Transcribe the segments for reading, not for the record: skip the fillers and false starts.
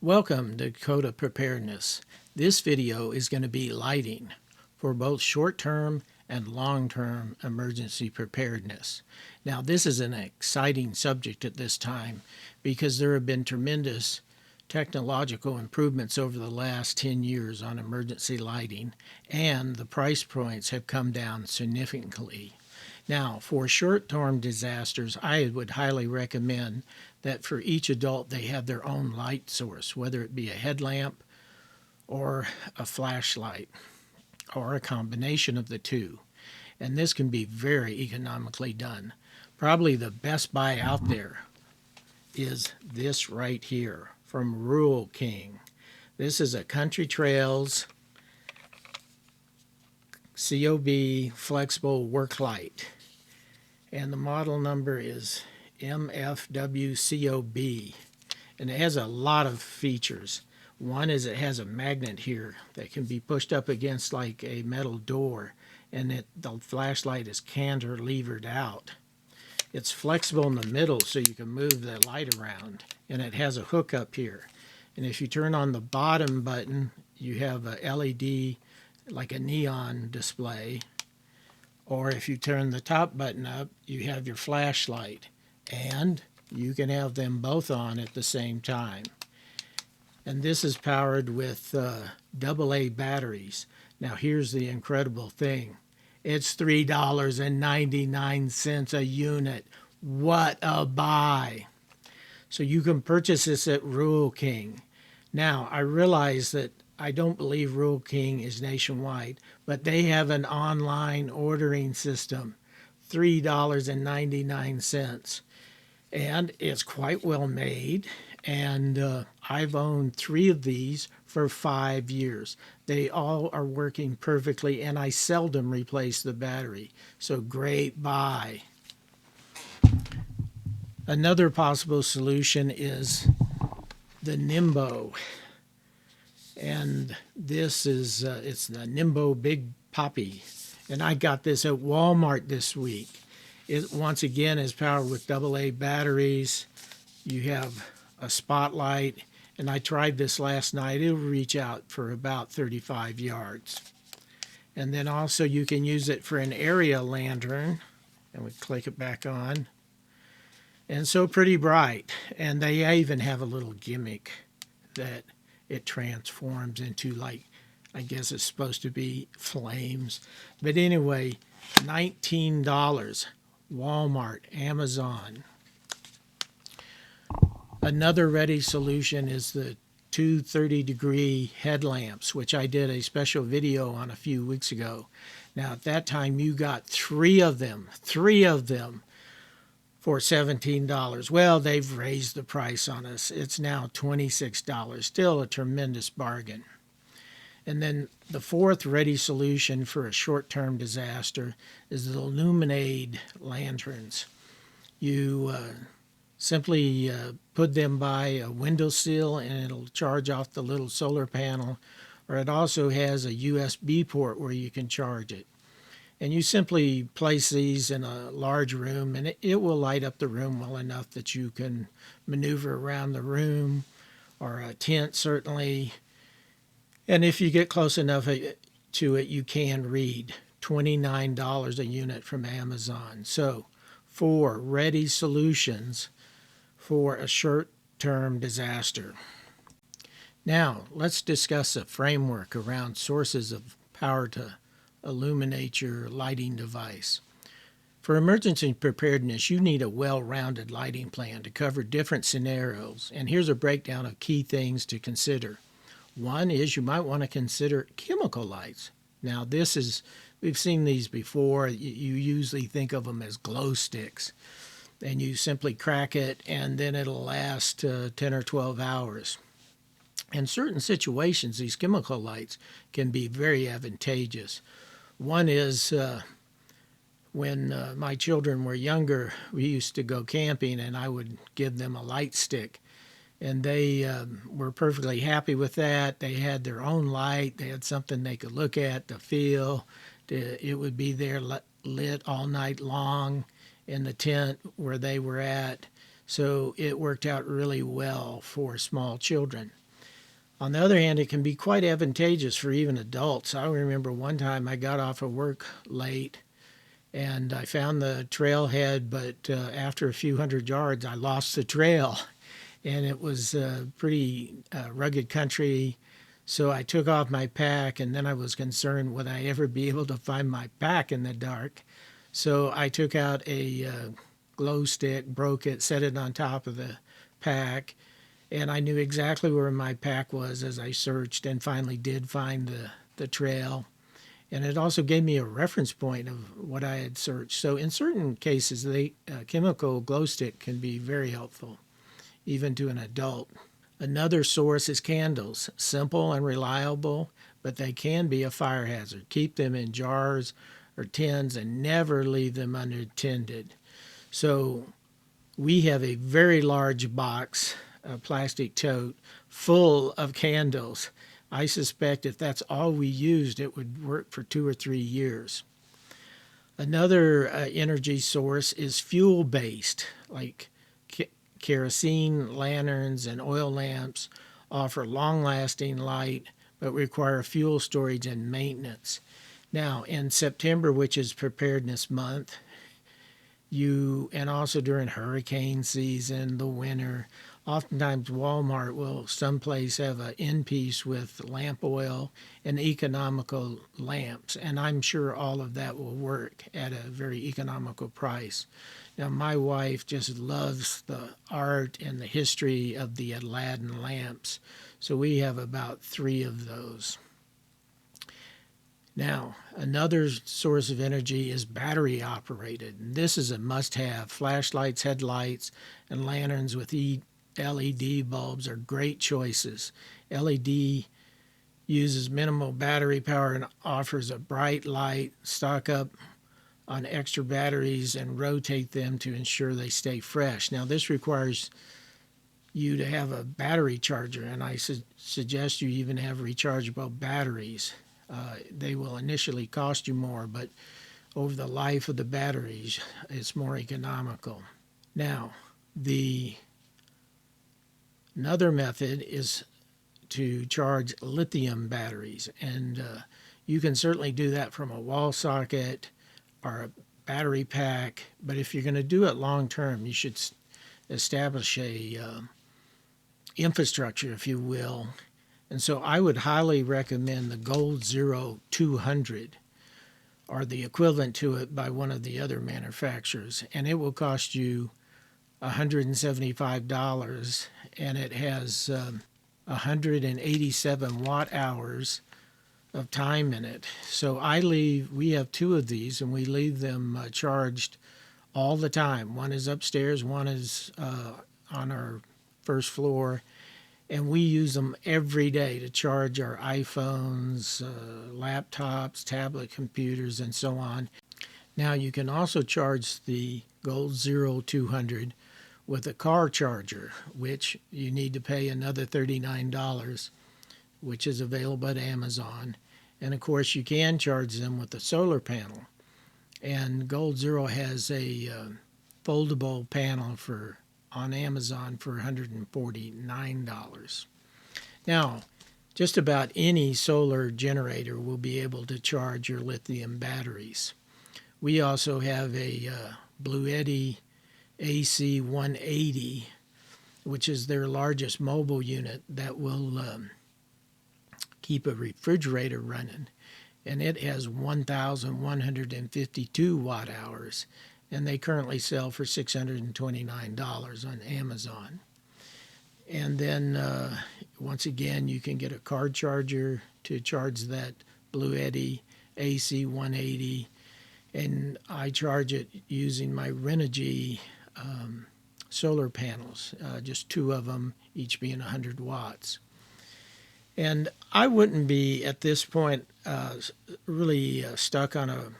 Welcome to Dakota Preparedness. This video is going to be lighting for both short-term and long-term emergency preparedness. Now, this is an exciting subject at this time because there have been tremendous technological improvements over the last 10 years on emergency lighting, and the price points have come down significantly. Now, for short-term disasters, I would highly recommend that for each adult they have their own light source, whether it be a headlamp or a flashlight or a combination of the two. And this can be very economically done. Probably the best buy out there is this right here from Rural King. This is a Country Trails COB flexible work light, and the model number is MFWCOB, and it has a lot of features. One is it has a magnet here that can be pushed up against like a metal door, and the flashlight is canter levered out. It's flexible in the middle so you can move the light around, and it has a hook up here. And if you turn on the bottom button, you have a LED like a neon display, or if you turn the top button up, you have your flashlight, and you can have them both on at the same time. And this is powered with AA batteries. Now here's the incredible thing. It's $3.99 a unit. What a buy! So you can purchase this at Rural King. Now, I realize that I don't believe Rural King is nationwide, but they have an online ordering system, $3.99. And it's quite well made, and I've owned 3 of these for 5 years. They all are working perfectly, and I seldom replace the battery. So great buy. Another possible solution is the Nimbo. And this is, it's the Nimbo Big Poppy. And I got this at Walmart this week. It once again is powered with AA batteries. You have a spotlight, and I tried this last night. It'll reach out for about 35 yards. And then also you can use it for an area lantern, and we click it back on. And so pretty bright. And they even have a little gimmick that it transforms into, like, I guess it's supposed to be flames. But anyway, $19. Walmart, Amazon. Another ready solution is the 230-degree headlamps, which I did a special video on a few weeks ago. Now, at that time, you got 3 of them for $17. Well, they've raised the price on us. It's now $26. Still a tremendous bargain. And then the fourth ready solution for a short-term disaster is the Illuminate lanterns. You simply put them by a windowsill, and it'll charge off the little solar panel, or it also has a USB port where you can charge it. And you simply place these in a large room, and it will light up the room well enough that you can maneuver around the room, or a tent certainly. And if you get close enough to it, you can read. $29 a unit from Amazon. So 4 ready solutions for a short-term disaster. Now, let's discuss a framework around sources of power to illuminate your lighting device. For emergency preparedness, you need a well-rounded lighting plan to cover different scenarios. And here's a breakdown of key things to consider. One is you might want to consider chemical lights. Now we've seen these before. You usually think of them as glow sticks. And you simply crack it, and then it'll last 10 or 12 hours. In certain situations, these chemical lights can be very advantageous. One is when my children were younger, we used to go camping, and I would give them a light stick. And they were perfectly happy with that. They had their own light. They had something they could look at, to feel. It would be there lit all night long in the tent where they were at. So it worked out really well for small children. On the other hand, it can be quite advantageous for even adults. I remember one time I got off of work late and I found the trailhead, but after a few hundred yards, I lost the trail. And it was pretty rugged country. So I took off my pack, and then I was concerned would I ever be able to find my pack in the dark. So I took out a glow stick, broke it, set it on top of the pack, and I knew exactly where my pack was as I searched and finally did find the trail. And it also gave me a reference point of what I had searched. So in certain cases, the chemical glow stick can be very helpful, even to an adult. Another source is candles, simple and reliable, but they can be a fire hazard. Keep them in jars or tins and never leave them unattended. So we have a very large box, a plastic tote, full of candles. I suspect if that's all we used, it would work for 2 or 3 years. Another energy source is fuel-based, like kerosene lanterns and oil lamps offer long-lasting light but require fuel storage and maintenance. Now, in September, which is Preparedness Month, and also during hurricane season, the winter, oftentimes Walmart will someplace have an end piece with lamp oil and economical lamps, and I'm sure all of that will work at a very economical price. Now, my wife just loves the art and the history of the Aladdin lamps, so we have about 3 of those. Now, another source of energy is battery operated. This is a must-have. Flashlights, headlights, and lanterns with LED bulbs are great choices. LED uses minimal battery power and offers a bright light. Stock up on extra batteries and rotate them to ensure they stay fresh. Now, this requires you to have a battery charger, and I suggest you even have rechargeable batteries. They will initially cost you more, but over the life of the batteries, it's more economical. Now, another method is to charge lithium batteries, and you can certainly do that from a wall socket or a battery pack, but if you're going to do it long term, you should establish a infrastructure, if you will. And so I would highly recommend the Gold Zero 200 or the equivalent to it by one of the other manufacturers, and it will cost you $175, and it has 187 watt hours of time in it. So we have 2 of these, and we leave them charged all the time. One is upstairs, one is on our first floor, and we use them every day to charge our iPhones, laptops, tablet computers, and so on. Now, you can also charge the Gold Zero 200 with a car charger, which you need to pay another $39, which is available at Amazon. And of course, you can charge them with a solar panel. And Gold Zero has a foldable panel on Amazon for $149. Now, just about any solar generator will be able to charge your lithium batteries. We also have a Bluetti AC 180, which is their largest mobile unit that will keep a refrigerator running, and it has 1,152 watt hours, and they currently sell for $629 on Amazon. And then once again, you can get a car charger to charge that Bluetti AC 180, and I charge it using my Renogy solar panels, just 2 of them, each being 100 watts. And I wouldn't be, at this point, really stuck on a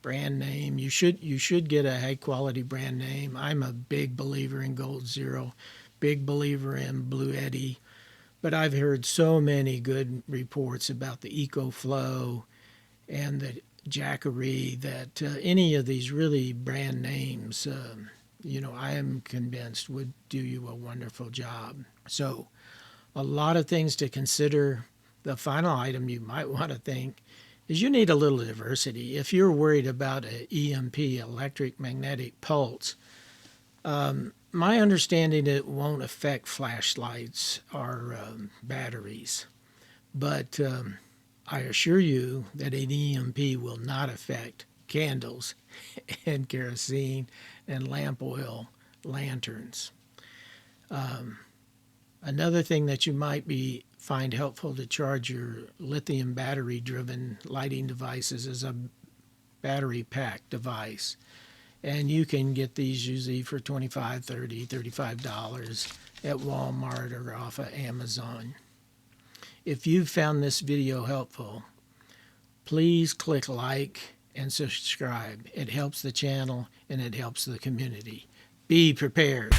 brand name. You should get a high-quality brand name. I'm a big believer in Gold Zero, big believer in Bluetti, but I've heard so many good reports about the EcoFlow and the Jackery that any of these really brand names, I am convinced would do you a wonderful job. So a lot of things to consider. The final item you might want to think is you need a little diversity. If you're worried about an EMP, electric magnetic pulse, my understanding it won't affect flashlights or batteries, but I assure you that an EMP will not affect candles and kerosene and lamp oil lanterns. Another thing that you might find helpful to charge your lithium battery driven lighting devices is a battery pack device. And you can get these usually for $25, $30, $35 at Walmart or off of Amazon. If you found this video helpful, please click like and subscribe. It helps the channel and it helps the community. Be prepared.